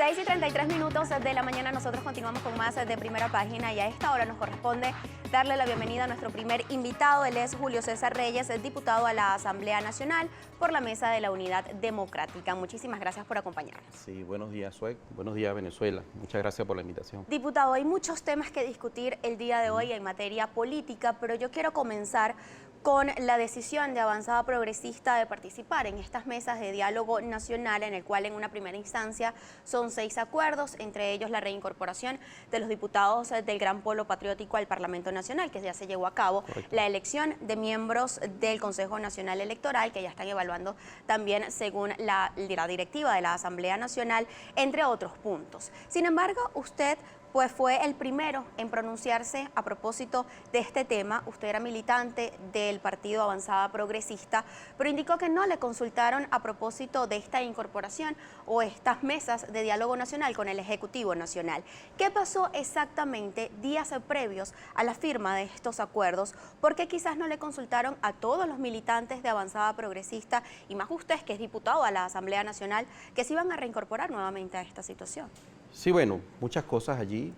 6:33 de la mañana nosotros continuamos con más de Primera Página y a esta hora nos corresponde darle la bienvenida a nuestro primer invitado. Él es Julio César Reyes, es diputado a la Asamblea Nacional por la Mesa de la Unidad Democrática. Muchísimas gracias por acompañarnos. Sí, buenos días, Suec. Buenos días, Venezuela. Muchas gracias por la invitación. Diputado, hay muchos temas que discutir el día de hoy en materia política, pero yo quiero comenzar con la decisión de Avanzada Progresista de participar en estas mesas de diálogo nacional, en el cual en una primera instancia son 6 acuerdos, entre ellos la reincorporación de los diputados del Gran Polo Patriótico al Parlamento Nacional, que ya se llevó a cabo, correcto, la elección de miembros del Consejo Nacional Electoral, que ya están evaluando también según la directiva de la Asamblea Nacional, entre otros puntos. Sin embargo, usted pues fue el primero en pronunciarse a propósito de este tema. Usted era militante del Partido Avanzada Progresista, pero indicó que no le consultaron a propósito de esta incorporación o estas mesas de diálogo nacional con el Ejecutivo Nacional. ¿Qué pasó exactamente días previos a la firma de estos acuerdos? ¿Por qué quizás no le consultaron a todos los militantes de Avanzada Progresista y más usted, que es diputado a la Asamblea Nacional, que se iban a reincorporar nuevamente a esta situación? Sí, bueno, muchas cosas allí.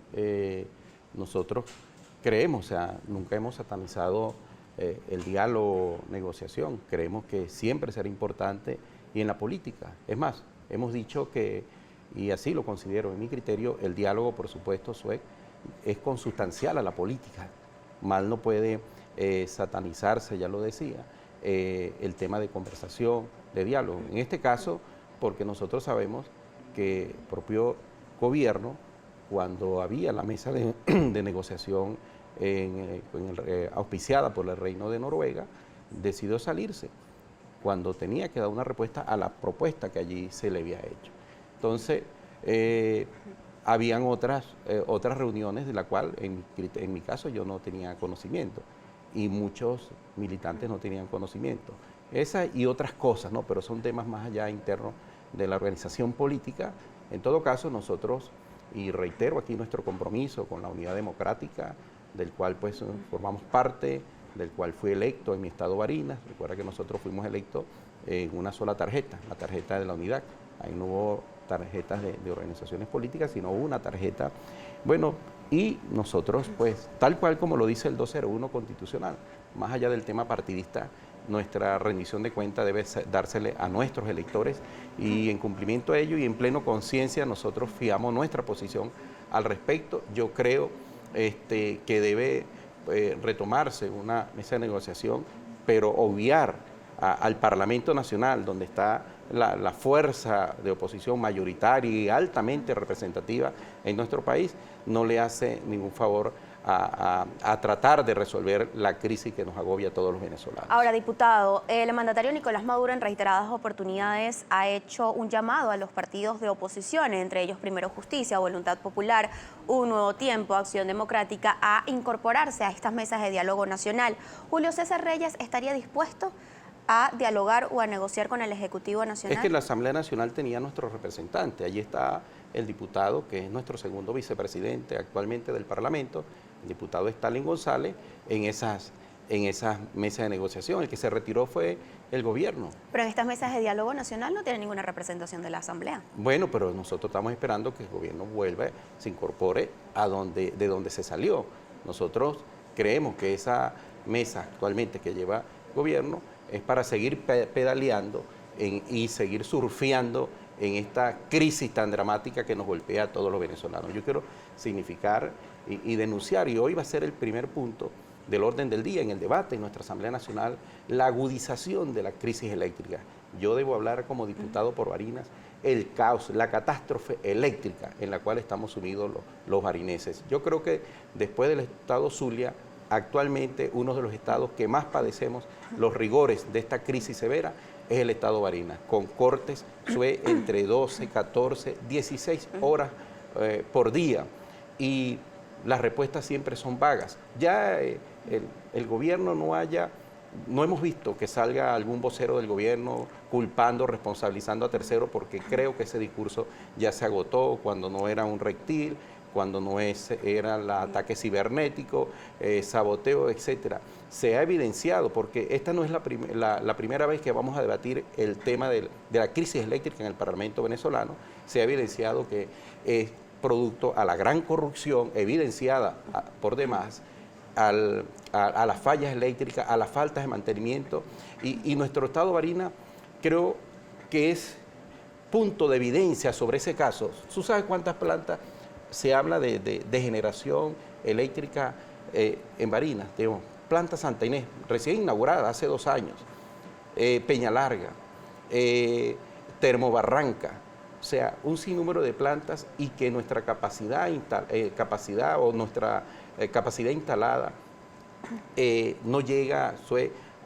Nosotros creemos, o sea, nunca hemos satanizado el diálogo, negociación. Creemos que siempre será importante y en la política. Es más, hemos dicho que, y así lo considero, en mi criterio, el diálogo, por supuesto, Suec, es consustancial a la política. Mal no puede satanizarse, ya lo decía, el tema de conversación, de diálogo. En este caso, porque nosotros sabemos que el propio gobierno, cuando había la mesa de negociación auspiciada por el Reino de Noruega, decidió salirse cuando tenía que dar una respuesta a la propuesta que allí se le había hecho. Entonces, habían otras reuniones de la cual, en mi caso, yo no tenía conocimiento y muchos militantes no tenían conocimiento. Esas y otras cosas, ¿no? Pero son temas más allá internos de la organización política. En todo caso, nosotros, y reitero aquí nuestro compromiso con la Unidad Democrática, del cual pues formamos parte, del cual fui electo en mi estado Barinas. Recuerda que nosotros fuimos electos en una sola tarjeta, la tarjeta de la unidad. Ahí no hubo tarjetas de organizaciones políticas, sino una tarjeta. Bueno, y nosotros pues, tal cual como lo dice el 201 constitucional, más allá del tema partidista, nuestra rendición de cuenta debe dársele a nuestros electores y en cumplimiento a ello y en pleno conciencia nosotros fijamos nuestra posición al respecto. Yo creo que debe retomarse una mesa de negociación, pero obviar al Parlamento Nacional, donde está la fuerza de oposición mayoritaria y altamente representativa en nuestro país, no le hace ningún favor a tratar de resolver la crisis que nos agobia a todos los venezolanos. Ahora, diputado, el mandatario Nicolás Maduro en reiteradas oportunidades ha hecho un llamado a los partidos de oposición, entre ellos Primero Justicia, Voluntad Popular, Un Nuevo Tiempo, Acción Democrática, a incorporarse a estas mesas de diálogo nacional. ¿Julio César Reyes estaría dispuesto a dialogar o a negociar con el Ejecutivo Nacional? Es que la Asamblea Nacional tenía nuestro representante. Allí está el diputado, que es nuestro segundo vicepresidente actualmente del Parlamento, el diputado Stalin González, en esas mesas de negociación. El que se retiró fue el gobierno. Pero en estas mesas de diálogo nacional no tiene ninguna representación de la Asamblea. Bueno, pero nosotros estamos esperando que el gobierno vuelva, se incorpore de donde se salió. Nosotros creemos que esa mesa actualmente que lleva el gobierno es para seguir pedaleando y seguir surfeando en esta crisis tan dramática que nos golpea a todos los venezolanos. Yo quiero significar y denunciar, y hoy va a ser el primer punto del orden del día en el debate en nuestra Asamblea Nacional, la agudización de la crisis eléctrica. Yo debo hablar como diputado por Barinas, el caos, la catástrofe eléctrica en la cual estamos sumidos los barineses. Yo creo que después del estado Zulia, actualmente uno de los estados que más padecemos los rigores de esta crisis severa es el estado Barinas, con cortes entre 12, 14, 16 horas por día. Y las respuestas siempre son vagas. Ya el gobierno no hemos visto que salga algún vocero del gobierno culpando, responsabilizando a terceros, porque creo que ese discurso ya se agotó cuando no era un reptil, cuando no era el ataque cibernético, saboteo, etcétera. Se ha evidenciado, porque esta no es la primera vez que vamos a debatir el tema de la crisis eléctrica en el Parlamento venezolano. Se ha evidenciado que es producto a la gran corrupción evidenciada por demás, a las fallas eléctricas, a las faltas de mantenimiento, y nuestro estado Barinas creo que es punto de evidencia sobre ese caso. ¿Tú sabes cuántas plantas se habla de generación eléctrica en Barinas? Tenemos Planta Santa Inés, recién inaugurada hace 2 años, Peña Larga, Termobarranca, o sea, un sinnúmero de plantas, y que nuestra capacidad instalada no llega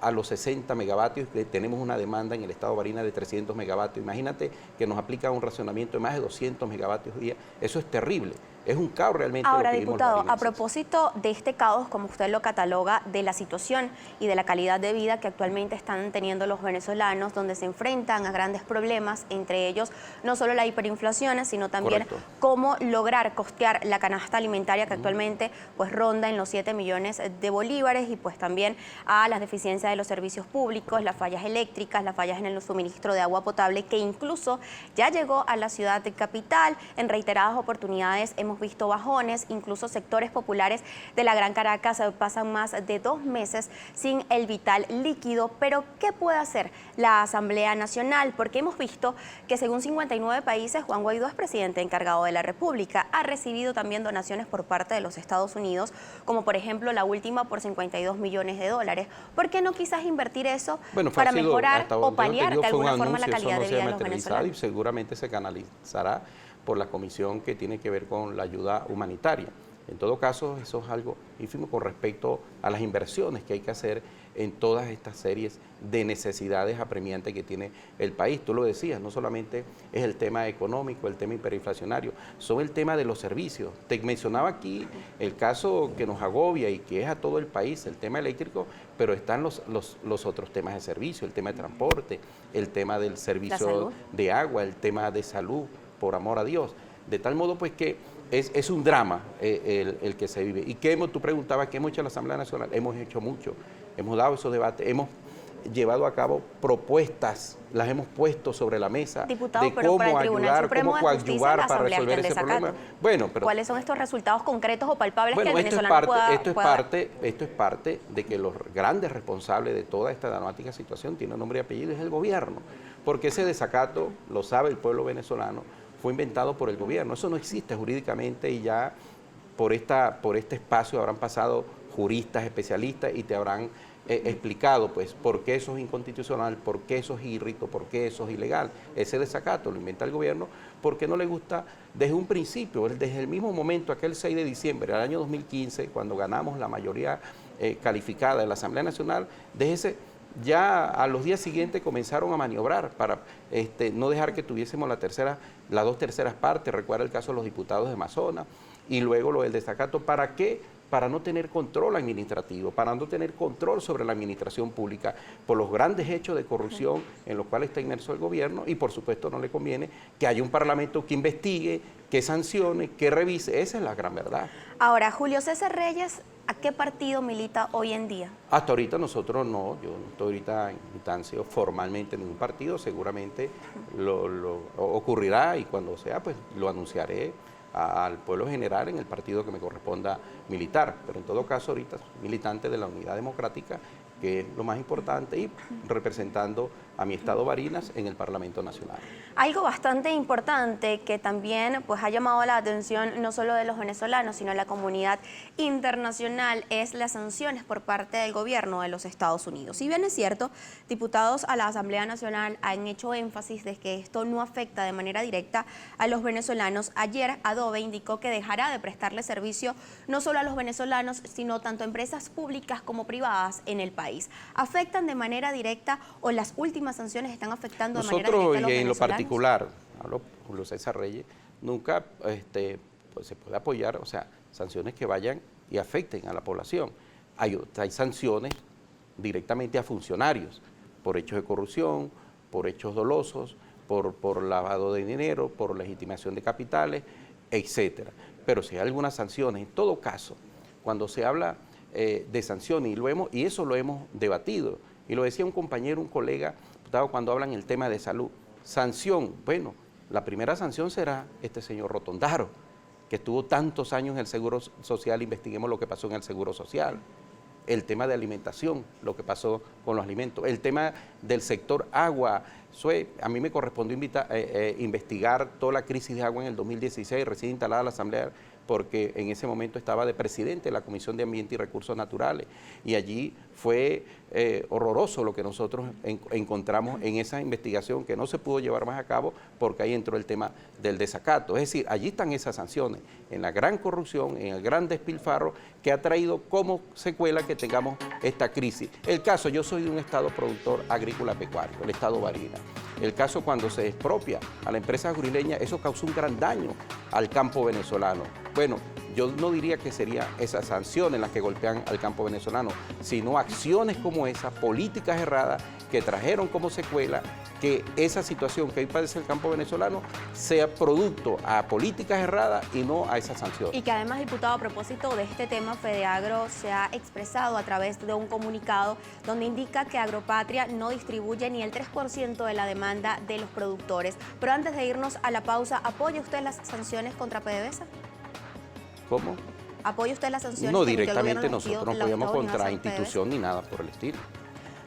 a los 60 megavatios, que tenemos una demanda en el estado de Barinas de 300 megavatios. Imagínate que nos aplica un racionamiento de más de 200 megavatios día. Eso es terrible. Es un caos realmente. Ahora, lo que diputado, a propósito de este caos, como usted lo cataloga, de la situación y de la calidad de vida que actualmente están teniendo los venezolanos, donde se enfrentan a grandes problemas, entre ellos no solo la hiperinflación, sino también cómo lograr costear la canasta alimentaria que actualmente pues ronda en los 7 millones de bolívares, y pues también a las deficiencias de los servicios públicos, las fallas eléctricas, las fallas en el suministro de agua potable, que incluso ya llegó a la ciudad de capital. En reiteradas oportunidades hemos visto bajones, incluso sectores populares de la Gran Caracas pasan más de 2 meses sin el vital líquido. Pero ¿qué puede hacer la Asamblea Nacional? Porque hemos visto que según 59 países, Juan Guaidó es presidente encargado de la República. Ha recibido también donaciones por parte de los Estados Unidos, como por ejemplo la última por 52 millones de dólares. ¿Por qué no quizás invertir eso para mejorar o paliar de alguna forma la calidad de vida de los venezolanos? Y seguramente se canalizará por la comisión que tiene que ver con la ayuda humanitaria. En todo caso, eso es algo ínfimo con respecto a las inversiones que hay que hacer en todas estas series de necesidades apremiantes que tiene el país. Tú lo decías, no solamente es el tema económico, el tema hiperinflacionario, son el tema de los servicios. Te mencionaba aquí el caso que nos agobia y que es a todo el país, el tema eléctrico, pero están los otros temas de servicio, el tema de transporte, el tema del servicio de agua, el tema de salud, por amor a Dios. De tal modo pues que es un drama el que se vive. ¿Y tú preguntabas qué hemos hecho en la Asamblea Nacional? Hemos hecho mucho, hemos dado esos debates, hemos llevado a cabo propuestas, las hemos puesto sobre la mesa, diputado, de cómo ayudar, cómo coadyuvar para resolver ese problema. Bueno, pero ¿cuáles son estos resultados concretos o palpables que el venezolano esto es parte de que los grandes responsables de toda esta dramática situación tienen nombre y apellido, es el gobierno, porque ese desacato, lo sabe el pueblo venezolano, fue inventado por el gobierno. Eso no existe jurídicamente, y ya por este espacio habrán pasado juristas, especialistas, y te habrán explicado pues por qué eso es inconstitucional, por qué eso es irrito, por qué eso es ilegal. Ese desacato lo inventa el gobierno porque no le gusta desde un principio, desde el mismo momento, aquel 6 de diciembre del año 2015, cuando ganamos la mayoría calificada de la Asamblea Nacional, ya a los días siguientes comenzaron a maniobrar para no dejar que tuviésemos las 2/3 partes. Recuerda el caso de los diputados de Amazonas, y luego lo del desacato. ¿Para qué? Para no tener control administrativo, para no tener control sobre la administración pública, por los grandes hechos de corrupción en los cuales está inmerso el gobierno, y por supuesto no le conviene que haya un parlamento que investigue, que sancione, que revise. Esa es la gran verdad. Ahora, Julio César Reyes, ¿a qué partido milita hoy en día? Hasta ahorita nosotros no, yo no estoy ahorita en instancia formalmente en ningún partido, seguramente lo ocurrirá, y cuando sea pues lo anunciaré al pueblo general en el partido que me corresponda militar, pero en todo caso ahorita soy militante de la Unidad Democrática, que es lo más importante, y representando a mi estado Barinas en el Parlamento Nacional. Algo bastante importante que también pues ha llamado la atención no solo de los venezolanos, sino de la comunidad internacional, es las sanciones por parte del gobierno de los Estados Unidos. Si bien es cierto, diputados a la Asamblea Nacional han hecho énfasis de que esto no afecta de manera directa a los venezolanos, ayer Adobe indicó que dejará de prestarle servicio no solo a los venezolanos, sino tanto a empresas públicas como privadas en el país. ¿Afectan de manera directa o las últimas sanciones están afectando de manera directa a los venezolanos? En lo particular, hablo por Julio César Reyes, nunca pues se puede apoyar, o sea, sanciones que vayan y afecten a la población. Hay sanciones directamente a funcionarios por hechos de corrupción, por hechos dolosos, por lavado de dinero, por legitimación de capitales, etcétera. pero si hay algunas sanciones, en todo caso, cuando se habla de sanciones, y eso lo hemos debatido, y lo decía un compañero, un colega, cuando hablan el tema de salud, sanción, bueno, la primera sanción será este señor Rotondaro, que estuvo tantos años en el Seguro Social, investiguemos lo que pasó en el Seguro Social, el tema de alimentación, lo que pasó con los alimentos, el tema del sector agua. A mí me correspondió investigar toda la crisis de agua en el 2016, recién instalada la Asamblea, porque en ese momento estaba de presidente de la Comisión de Ambiente y Recursos Naturales, y allí fue horroroso lo que nosotros encontramos en esa investigación, que no se pudo llevar más a cabo porque ahí entró el tema del desacato. Es decir, allí están esas sanciones, en la gran corrupción, en el gran despilfarro que ha traído como secuela que tengamos esta crisis. El caso, yo soy de un estado productor agrícola pecuario, el estado Barinas. El caso cuando se expropia a la empresa jurileña, eso causó un gran daño al campo venezolano. Bueno, yo no diría que serían esas sanciones las que golpean al campo venezolano, sino acciones como esas, políticas erradas que trajeron como secuela que esa situación que hoy padece el campo venezolano sea producto a políticas erradas y no a esas sanciones. Y que además, diputado, a propósito de este tema, FEDEAGRO se ha expresado a través de un comunicado donde indica que Agropatria no distribuye ni el 3% de la demanda de los productores. Pero antes de irnos a la pausa, ¿apoya usted las sanciones contra PDVSA? ¿Cómo? ¿Apoya usted las sanciones? No, directamente nosotros no apoyamos contra institución ni nada por el estilo.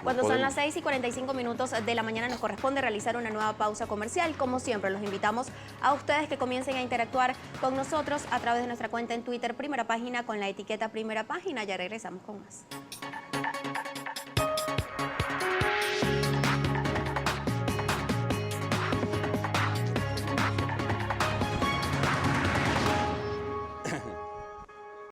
Cuando son las 6:45 de la mañana nos corresponde realizar una nueva pausa comercial. Como siempre, los invitamos a ustedes que comiencen a interactuar con nosotros a través de nuestra cuenta en Twitter, Primera Página, con la etiqueta Primera Página. Ya regresamos con más.